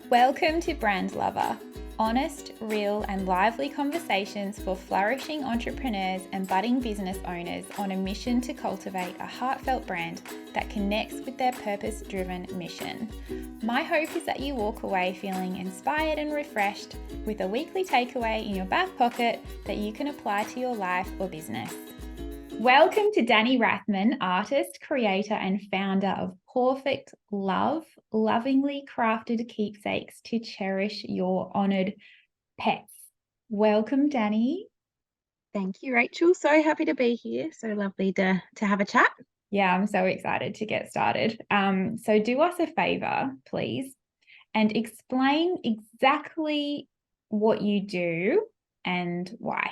Welcome to Brand Lover, honest, real, and lively conversations for flourishing entrepreneurs and budding business owners on a mission to cultivate a heartfelt brand that connects with their purpose-driven mission. My hope is that you walk away feeling inspired and refreshed with a weekly takeaway in your back pocket that you can apply to your life or business. Welcome to Dani Rathman, artist, creator, and founder of Pawfect Love, lovingly crafted keepsakes to cherish your honoured pets. Welcome, Dani. Thank you, Rachel. So happy to be here. So lovely to have a chat. Yeah, I'm so excited to get started. So do us a favour, please, and explain exactly what you do and why.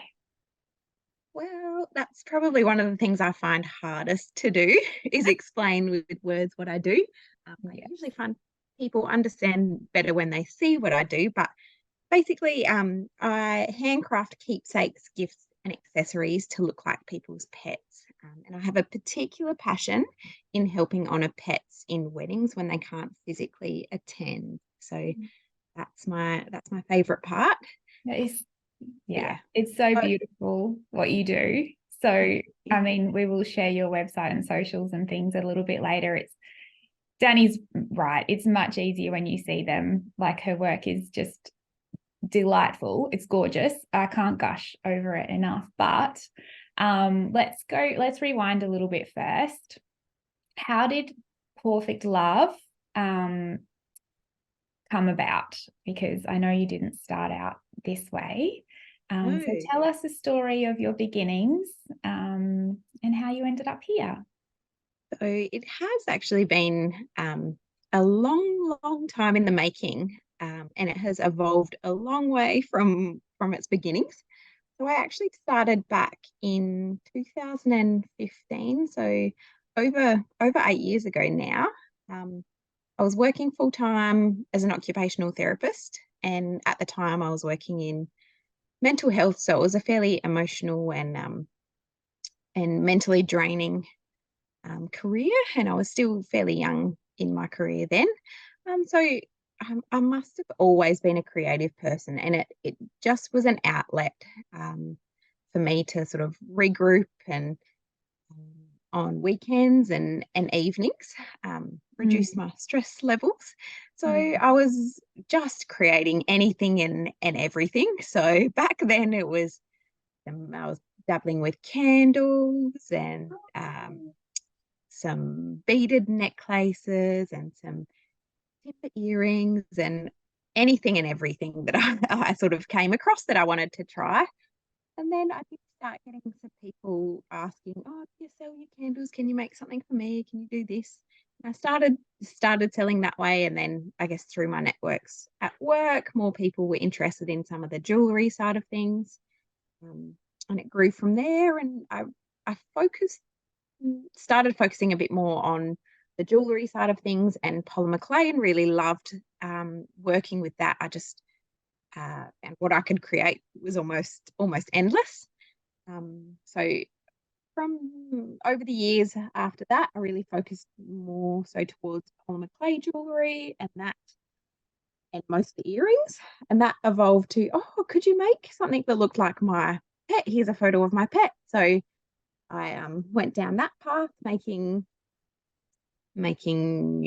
Well, that's probably one of the things I find hardest to do is explain with words what I do. I usually find people understand better when they see what I do, but basically I handcraft keepsakes, gifts and accessories to look like people's pets. And I have a particular passion in helping honour pets in weddings when they can't physically attend. So that's my favourite part. That is It's so beautiful what you do. So, I mean, we will share your website and socials and things a little bit later. Dani's right. It's much easier when you see them. Like, her work is just delightful. It's gorgeous. I can't gush over it enough. But let's rewind a little bit first. How did Pawfect Love come about? Because I know you didn't start out this way. So tell us the story of your beginnings and how you ended up here. So it has actually been a long time in the making, and it has evolved a long way from its beginnings. So I actually started back in 2015, so over 8 years ago now. I was working full time as an occupational therapist, and at the time I was working in mental health, so it was a fairly emotional and mentally draining career, and I was still fairly young in my career then. So I must have always been a creative person, and it just was an outlet for me to sort of regroup and on weekends and evenings, reduce my stress levels. So I was just creating anything and everything. So back then I was dabbling with candles and some beaded necklaces and some zipper earrings and anything and everything that I sort of came across that I wanted to try. And then I did start getting some people asking, "Oh, do you sell your candles? Can you make something for me? Can you do this?" And I started selling that way, and then I guess through my networks at work, more people were interested in some of the jewelry side of things, and it grew from there. And I started focusing a bit more on the jewelry side of things and polymer clay, and really loved working with that. I just and what I could create was almost endless. So from over the years after that, I really focused more so towards polymer clay jewelry and mostly earrings. And that evolved to, oh, could you make something that looked like my pet? Here's a photo of my pet. So I went down that path, making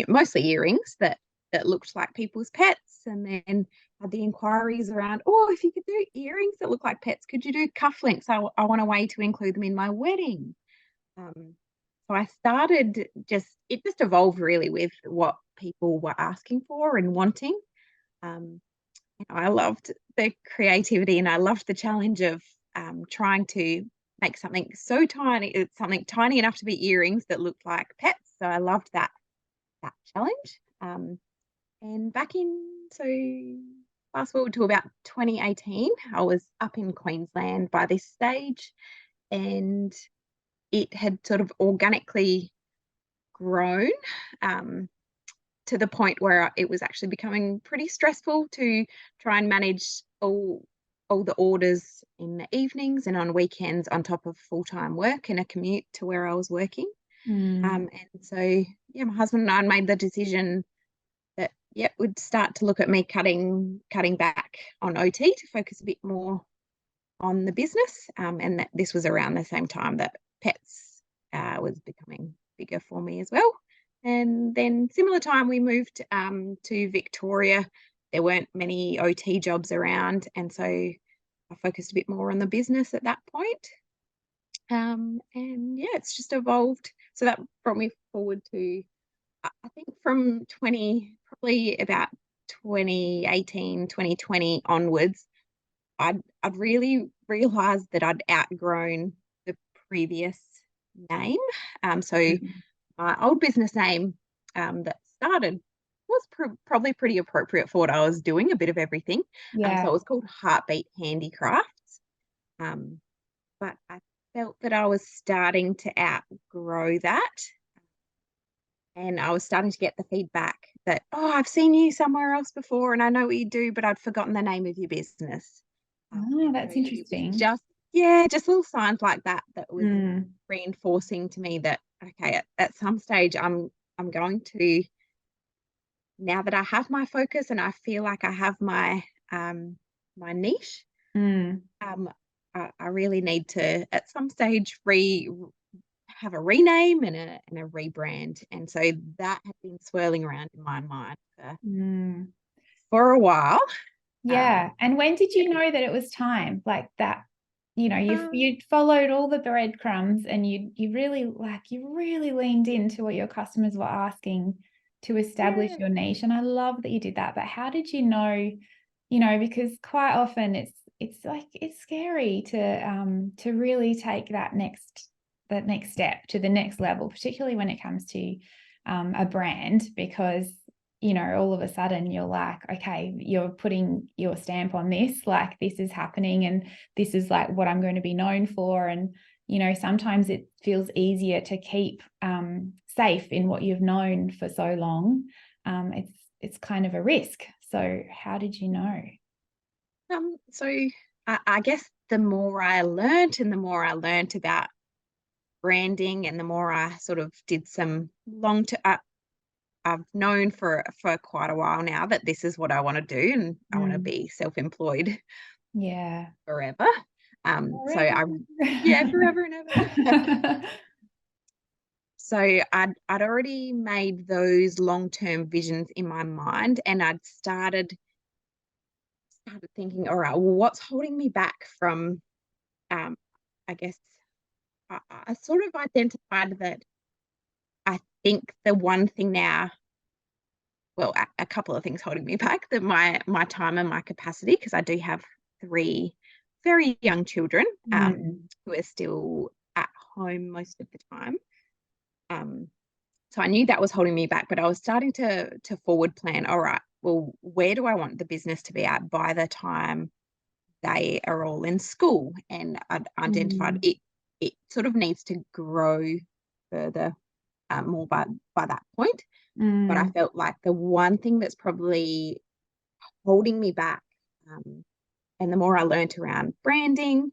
mostly earrings that looked like people's pets, and then had the inquiries around, oh, if you could do earrings that look like pets, could you do cufflinks? I want a way to include them in my wedding. So I started it just evolved really with what people were asking for and wanting. I loved the creativity, and I loved the challenge of trying to make something so tiny, something tiny enough to be earrings that looked like pets. So I loved that challenge. And fast forward to about 2018, I was up in Queensland by this stage, and it had sort of organically grown to the point where it was actually becoming pretty stressful to try and manage all the orders in the evenings and on weekends on top of full-time work and a commute to where I was working. And so, my husband and I made the decision that would start to look at me cutting back on OT to focus a bit more on the business. And this was around the same time that pets was becoming bigger for me as well. And then similar time we moved to Victoria. There weren't many OT jobs around, and so I focused a bit more on the business at that point. And yeah, it's just evolved. So that brought me forward to, I think from probably about 2018, 2020 onwards, I'd really realised that I'd outgrown the previous name. So my old business name that started was probably pretty appropriate for what I was doing, a bit of everything. So it was called Heartbeat Handicrafts. But I felt that I was starting to outgrow that. And I was starting to get the feedback that, oh, I've seen you somewhere else before and I know what you do, but I'd forgotten the name of your business. Oh, that's interesting. Just little signs like that was reinforcing to me that, okay, at some stage I'm going to, now that I have my focus and I feel like I have my my niche, I really need to at some stage have a rename and a rebrand. And so that had been swirling around in my mind for a while. Yeah. And when did you know that it was time? Like that, you'd followed all the breadcrumbs and you really leaned into what your customers were asking to establish your niche. And I love that you did that. But how did you know, because quite often it's scary to really take that next step to the next level, particularly when it comes to a brand, because all of a sudden you're like, okay, you're putting your stamp on this, like this is happening and this is like what I'm going to be known for. And sometimes it feels easier to keep safe in what you've known for so long. It's kind of a risk. So how did you know? So I guess the more I learnt and the more I learnt about branding and the more I sort of did some I've known for quite a while now that this is what I want to do, and I want to be self-employed forever. Forever and ever. So I'd already made those long-term visions in my mind, and I'd started thinking, all right, well, what's holding me back from I guess I sort of identified that I think the one thing now, well, a couple of things holding me back, that my time and my capacity, because I do have 3 very young children who are still at home most of the time. So I knew that was holding me back, but I was starting to forward plan, all right, well, where do I want the business to be at by the time they are all in school? And I identified it sort of needs to grow further more by that point. But I felt like the one thing that's probably holding me back, and the more I learned around branding,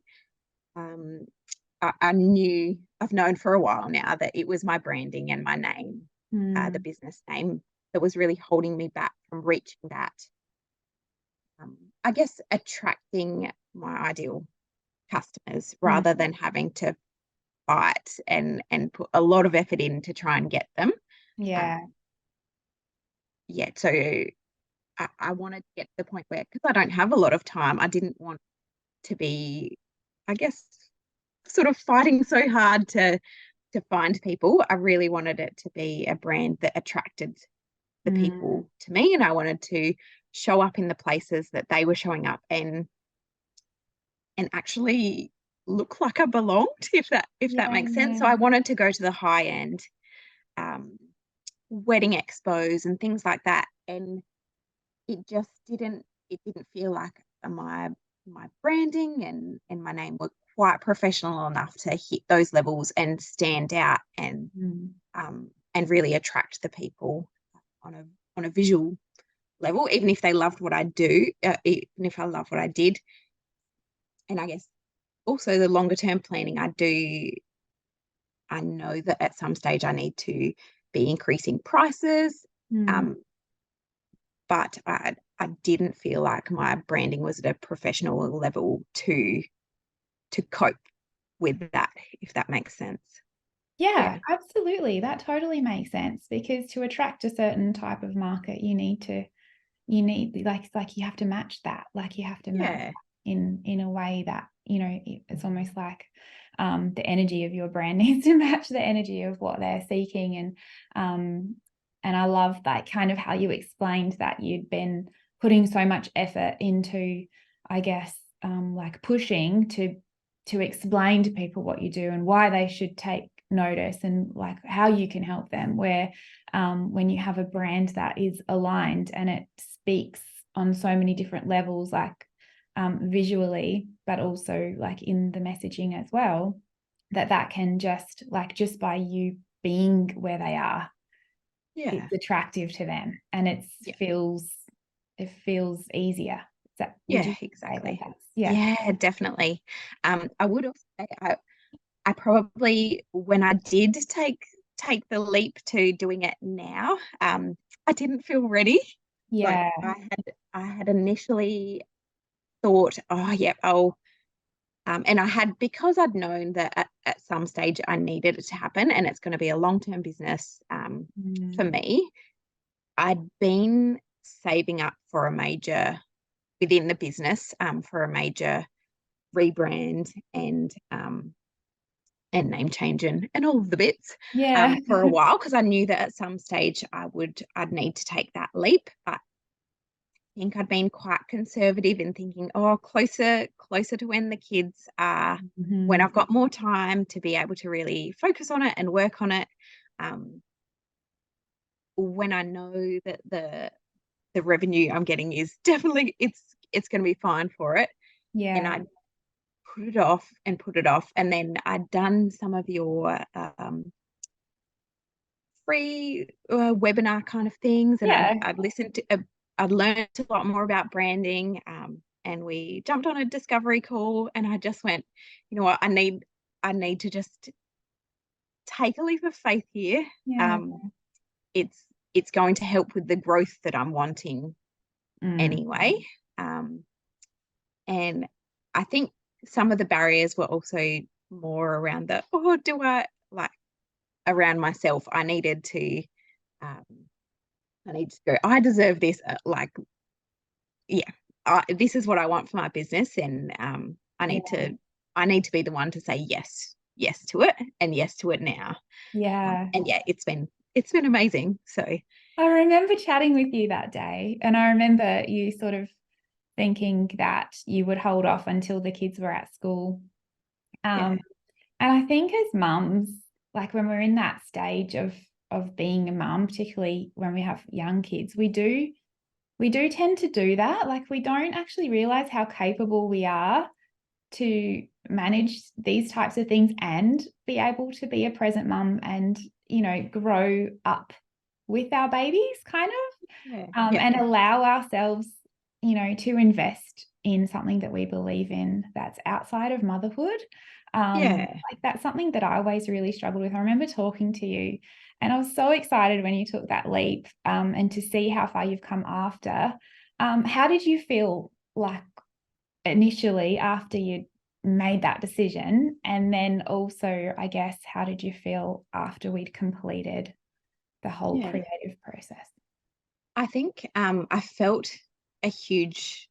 I've known for a while now that it was my branding and my name, the business name, that was really holding me back from reaching that. I guess attracting my ideal customers rather than having to fight and put a lot of effort in to try and get them. So I wanted to get to the point where, because I don't have a lot of time, I didn't want to be, I guess, sort of fighting so hard to find people. I really wanted it to be a brand that attracted the people to me, and I wanted to show up in the places that they were showing up and actually look like I belonged, if that makes sense. So I wanted to go to the high end wedding expos and things like that, and it just didn't feel like my branding and my name were quite professional enough to hit those levels and stand out and really attract the people on a visual level, even if they loved what I do, even if I love what I did. And I guess also the longer term planning, I know that at some stage I need to be increasing prices. but I didn't feel like my branding was at a professional level to cope with that, if that makes sense. Yeah, absolutely. That totally makes sense, because to attract a certain type of market, you need like you have to match that. Like you have to match Yeah. in a way that, it's almost like the energy of your brand needs to match the energy of what they're seeking. And I love that kind of how you explained that you'd been putting so much effort into, I guess, like pushing to explain to people what you do and why they should take notice and like how you can help them, where when you have a brand that is aligned and it speaks on so many different levels, like visually, but also like in the messaging as well, that can just by you being where they are, it's attractive to them, and it feels easier. Would you say Exactly. that's Yeah, definitely. I would also say I probably, when I did take the leap to doing it now, I didn't feel ready. Like yeah I had initially thought, oh yeah, and I had, because I'd known that at some stage I needed it to happen and it's going to be a long-term business for me. I'd been saving up for a major within the business, for a major rebrand and name change and all of the bits, yeah for a while, because I knew that at some stage I'd need to take that leap. But I think I'd been quite conservative in thinking, oh, closer to when the kids are, when I've got more time to be able to really focus on it and work on it. When I know that the revenue I'm getting is definitely, it's going to be fine for it. And I put it off. And then I'd done some of your free webinar kind of things, and I'd listened to, I'd learned a lot more about branding, and we jumped on a discovery call, and I just went, you know what, I need to just take a leap of faith here. yeah It's going to help with the growth that I'm wanting anyway. And I think some of the barriers were also more around the, oh, do I, like, around myself. I needed to go, I deserve this. This is what I want for my business. And I need to be the one to say yes to it, and yes to it now. And it's been amazing. So I remember chatting with you that day, and I remember you sort of thinking that you would hold off until the kids were at school. And I think as mums, like when we're in that stage of being a mum, particularly when we have young kids, we do tend to do that. Like we don't actually realize how capable we are to manage these types of things and be able to be a present mum and, grow up with our babies kind of, and allow ourselves, to invest in something that we believe in that's outside of motherhood. Like that's something that I always really struggled with. I remember talking to you and I was so excited when you took that leap, and to see how far you've come after. How did you feel like initially after you made that decision? And then also, I guess, how did you feel after we'd completed the whole creative process? I think I felt a huge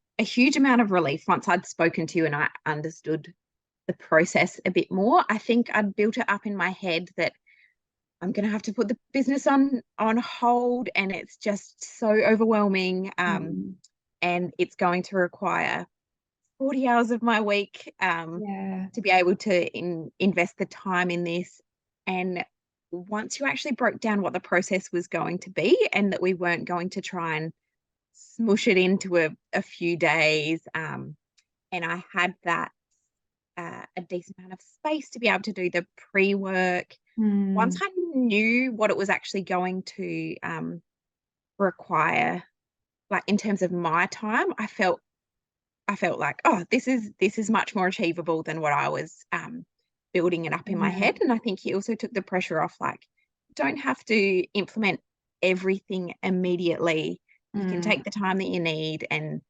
amount of relief once I'd spoken to you and I understood the process a bit more. I think I'd built it up in my head that I'm going to have to put the business on hold, and it's just so overwhelming, and it's going to require 40 hours of my week to be able to invest the time in this. And once you actually broke down what the process was going to be, and that we weren't going to try and smush it into a few days, and I had that a decent amount of space to be able to do the pre-work. Once I knew what it was actually going to require, like in terms of my time, I felt like, oh, this is much more achievable than what I was building it up in my head. And I think he also took the pressure off, like, don't have to implement everything immediately. you can take the time that you need. And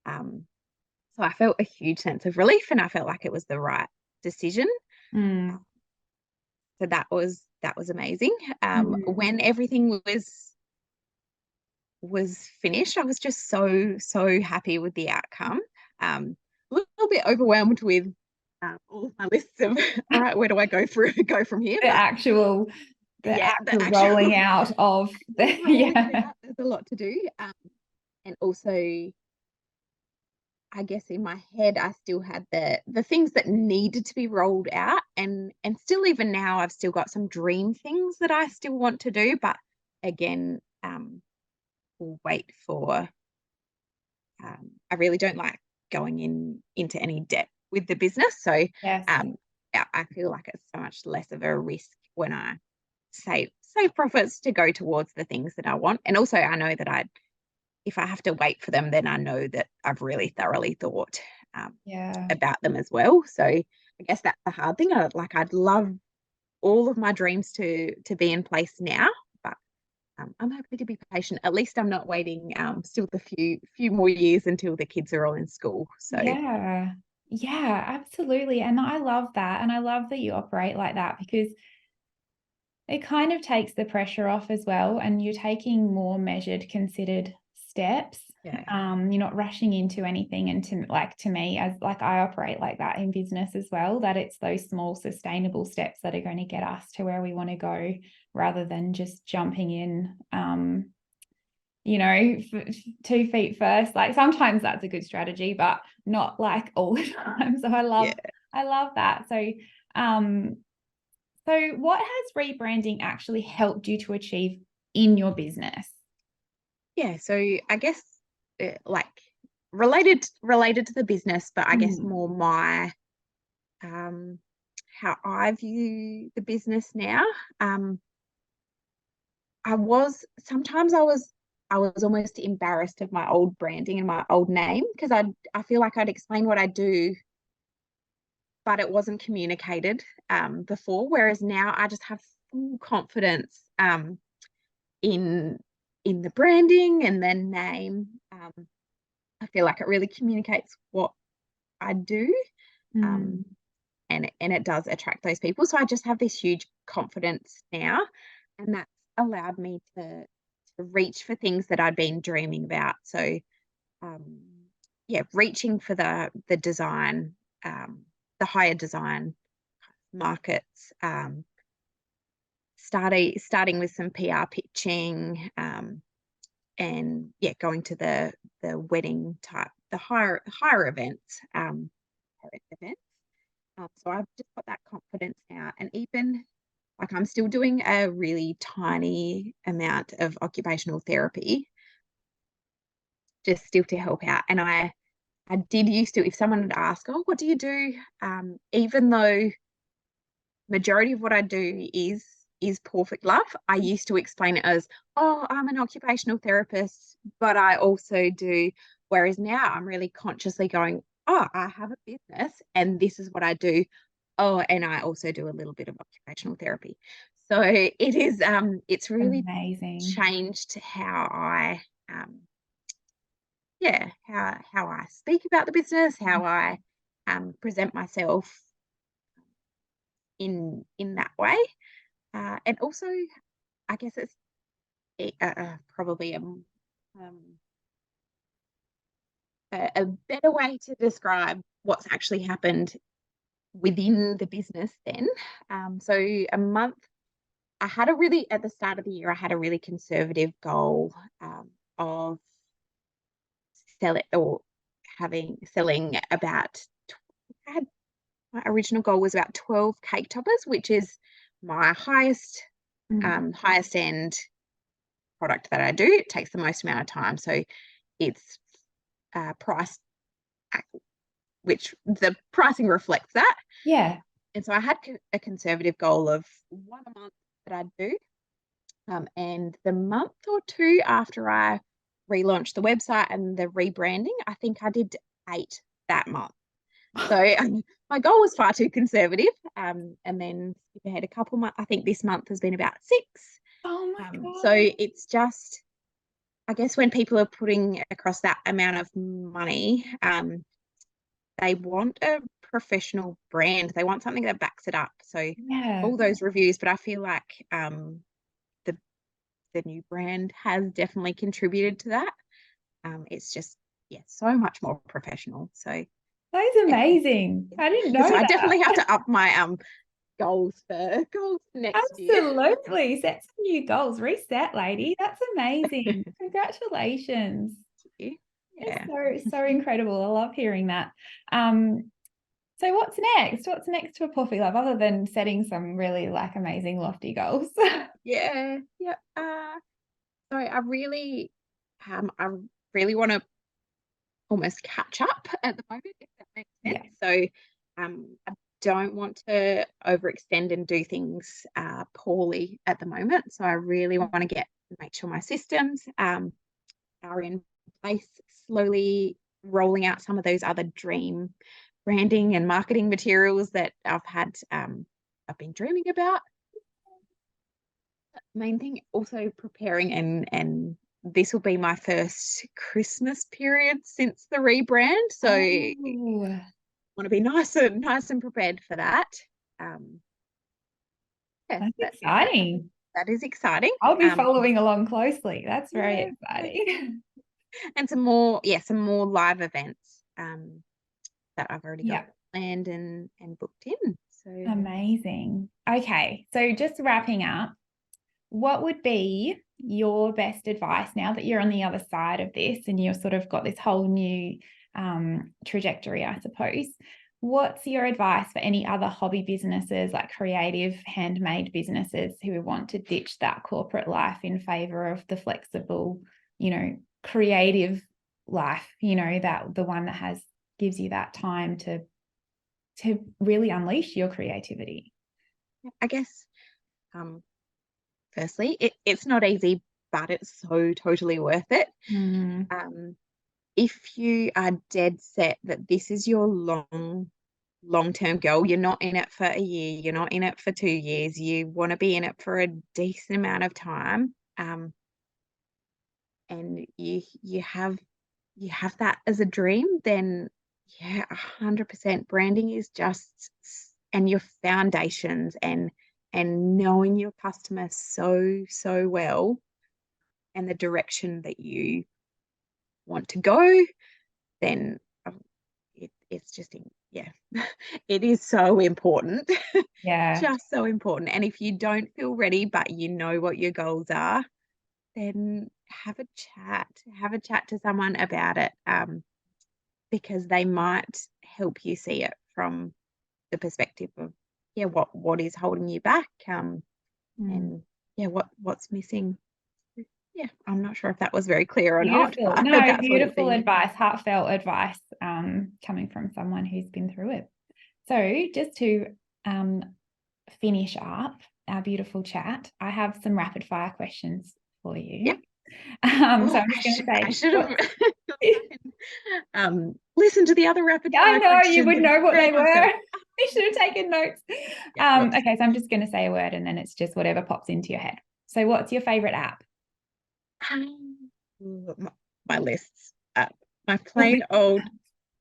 so I felt a huge sense of relief, and I felt like it was the right decision. So that was amazing. When everything was finished, I was just so happy with the outcome. A little bit overwhelmed with all of my lists of all right, where do I go from here? The actual rolling out of there's a lot to do. And also, I guess in my head, I still had the things that needed to be rolled out, and still even now, I've still got some dream things that I still want to do, but again, we'll wait for. I really don't like going into any debt with the business, so yes. I feel like it's so much less of a risk when I save profits to go towards the things that I want, and also I know that if I have to wait for them, then I know that I've really thoroughly thought about them as well. So I guess that's the hard thing. I'd love all of my dreams to be in place now, but I'm happy to be patient. At least I'm not waiting still the few more years until the kids are all in school. So yeah, absolutely. And I love that. And I love that you operate like that, because it kind of takes the pressure off as well. And you're taking more measured, considered steps. You're not rushing into anything. And to me, as like I operate like that in business as well, that it's those small sustainable steps that are going to get us to where we want to go, rather than just jumping in, 2 feet first. Like sometimes that's a good strategy, but not like all the time. So I love that. So so what has rebranding actually helped you to achieve in your business? Yeah, so I guess like related to the business, but I guess more my how I view the business now. I was almost embarrassed of my old branding and my old name, because I feel like I'd explain what I do, but it wasn't communicated before. Whereas now I just have full confidence in the branding and the name. I feel like it really communicates what I do. And it does attract those people. So I just have this huge confidence now, and that's allowed me to reach for things that I'd been dreaming about. So reaching for the design, the higher design markets, starting with some PR pitching, and going to the wedding type, the higher events, so I've just got that confidence now, and even like I'm still doing a really tiny amount of occupational therapy, just still to help out. And I did used to, if someone would ask, oh, what do you do? Even though majority of what I do is Pawfect Love, I used to explain it as, oh, I'm an occupational therapist, but I also do, whereas now I'm really consciously going, oh, I have a business and this is what I do. Oh, and I also do a little bit of occupational therapy. So it is, it's really amazing. changed how I, how I speak about the business, how I present myself in that way. And also, I guess it's probably a better way to describe what's actually happened within the business then. So a month, at the start of the year, I had a really conservative goal of selling about, my original goal was about 12 cake toppers, which is my highest end product that I do. It takes the most amount of time. So it's priced, which the pricing reflects that. Yeah. And so I had a conservative goal of 1 a month that I'd do. And the month or two after I relaunched the website and the rebranding, I think I did 8 that month. So my goal was far too conservative. And then skip ahead a couple months, I think this month has been about 6. Oh my God. So it's just, I guess when people are putting across that amount of money, they want a professional brand. They want something that backs it up. So Yeah. all those reviews, but I feel like the the new brand has definitely contributed to that. It's just, yeah, so much more professional. So That's definitely. amazing. I didn't know So I that. definitely have to up my goals for next year. Absolutely. Set some new goals. Reset, lady. That's amazing. Congratulations. Yeah. It's so incredible. I love hearing that. So what's next? What's next for Pawfect Love other than setting some really like amazing lofty goals? Yeah. Yeah. So I really want to almost catch up at the moment, if that makes sense. Yeah. So I don't want to overextend and do things poorly at the moment. So I really want to make sure my systems are in place, slowly rolling out some of those other dream branding and marketing materials that I've been dreaming about. Main thing, also preparing, and this will be my first Christmas period since the rebrand. So I Oh, want to be nice and prepared for that. Yeah, that's exciting. that is exciting. I'll be following along closely. That's very Yeah, exciting. and some more live events that I've already got Yeah. planned and booked in. So Amazing. Okay. So just wrapping up, what would be your best advice now that you're on the other side of this and you've sort of got this whole new trajectory, I suppose? What's your advice for any other hobby businesses, like creative handmade businesses who want to ditch that corporate life in favor of the flexible, creative life, that the one that gives you that time to really unleash your creativity? I guess firstly, it's not easy, but it's so totally worth it. Mm. If you are dead set that this is your long-term goal, you're not in it for a year, you're not in it for 2 years, you want to be in it for a decent amount of time, and you have that as a dream, then yeah, 100% branding is just, and your foundations, and knowing your customer so well, and the direction that you want to go, then it's just, yeah, it is so important. Yeah. Just so important. And if you don't feel ready, but you know what your goals are, then have a chat to someone about it, because they might help you see it from the perspective of, yeah, what is holding you back, and yeah, what's missing. Yeah, I'm not sure if that was very clear or not, Beautiful. but No, that's what it beautiful seems. advice, heartfelt advice, coming from someone who's been through it. So just to finish up our beautiful chat, I have some rapid fire questions for you. Yep. So Oh, I'm just going to I say, should have listened to the other rapid I fire know you questions would and know what they prepared were. myself. You should have taken notes. Yeah. Okay, so I'm just going to say a word and then it's just whatever pops into your head. So what's your favorite app? My lists app, my plain old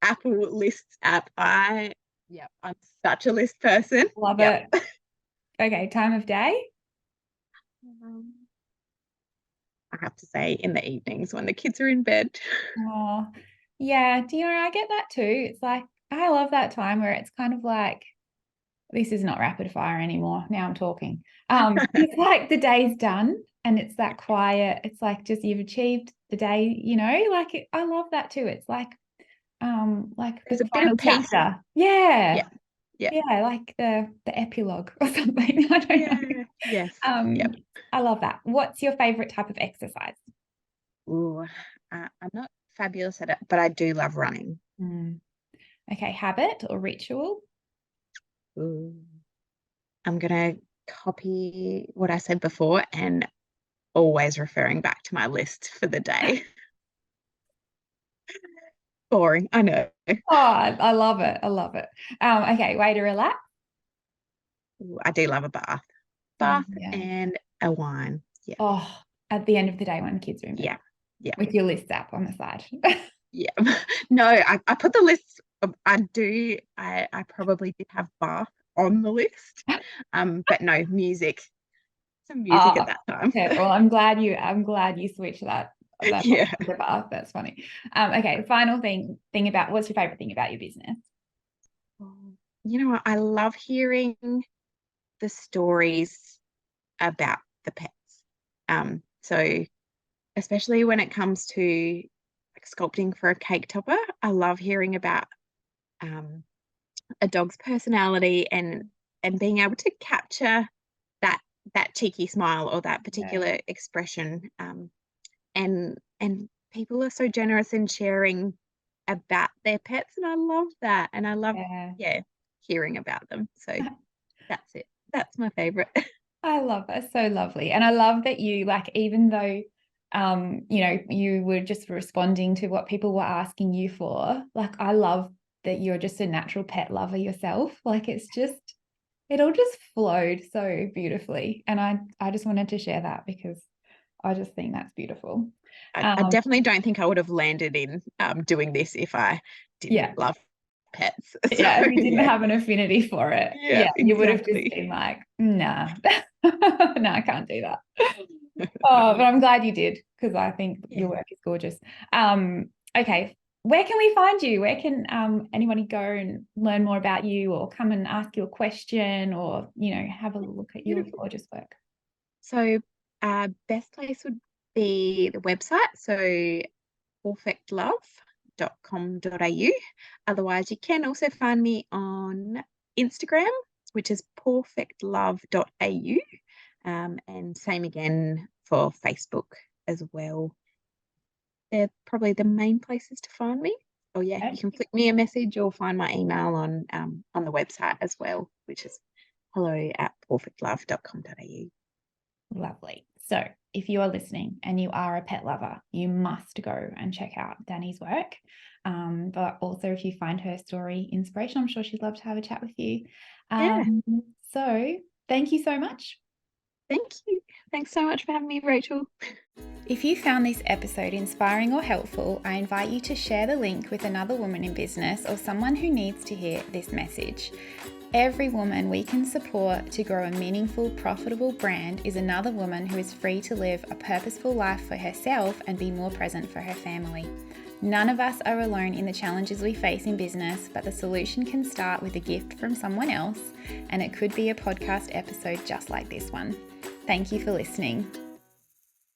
Apple lists app. I'm such a list person. Love Yeah. it. Okay, time of day? Um, I have to say in the evenings when the kids are in bed. Oh, yeah. Do you know, I get that too. It's like, I love that time where it's kind of like, this is not rapid fire anymore. Now I'm talking. It's like the day's done and it's that quiet. It's like just you've achieved the day, I love that too. It's like There's the a bit final of peace. chapter. Yeah. Yeah. Yeah. Yeah, like the epilogue or something. I don't know. Yeah. Yes. Yep. I love that. What's your favorite type of exercise? Ooh, I'm not fabulous at it, but I do love running. Mm. Okay, habit or ritual? Ooh. I'm gonna copy what I said before, and always referring back to my list for the day. Boring, I know. Oh, I love it. I love it. Okay, way to relax. Ooh, I do love a Oh, bath yeah. and a wine. Yeah. Oh, at the end of the day when kids are in bed. Yeah. Yeah. With your list app on the side. Yeah. No, I put the list. I probably did have bath on the list. But no music. Some music at that time. Okay. Well, I'm glad you switched that. Yeah. The bath. That's funny. Okay. Final thing about what's your favorite thing about your business? You know what? I love hearing the stories about the pets. So especially when it comes to like sculpting for a cake topper, I love hearing about a dog's personality and being able to capture that cheeky smile or that particular expression. And people are so generous in sharing about their pets, and I love that. And I love hearing about them. So that's it. That's my favorite. I love that. So lovely. And I love that you, like, even though you were just responding to what people were asking you for, like, I love that you're just a natural pet lover yourself. Like, it all just flowed so beautifully. And I just wanted to share that because I just think that's beautiful. I definitely don't think I would have landed in doing this if I didn't love pets. So, if you didn't have an affinity for it. Yeah, exactly. You would have just been like, nah, no, I can't do that. But I'm glad you did, because I think your work is gorgeous. Okay. Where can we find you? Where can anybody go and learn more about you, or come and ask you a question, or have a look at your gorgeous work? So best place would be the website, so pawfectlove.com.au. Otherwise, you can also find me on Instagram, which is pawfectlove.au. And same again for Facebook as well. They're probably the main places to find me. Oh yeah, you can flick me a message or find my email on the website as well, which is hello@pawfectlove.com.au. Lovely. So if you are listening and you are a pet lover, you must go and check out Dani's work. But also, if you find her story inspirational, I'm sure she'd love to have a chat with you. So thank you so much. Thank you. Thanks so much for having me, Rachel. If you found this episode inspiring or helpful, I invite you to share the link with another woman in business or someone who needs to hear this message. Every woman we can support to grow a meaningful, profitable brand is another woman who is free to live a purposeful life for herself and be more present for her family. None of us are alone in the challenges we face in business, but the solution can start with a gift from someone else, and it could be a podcast episode just like this one. Thank you for listening.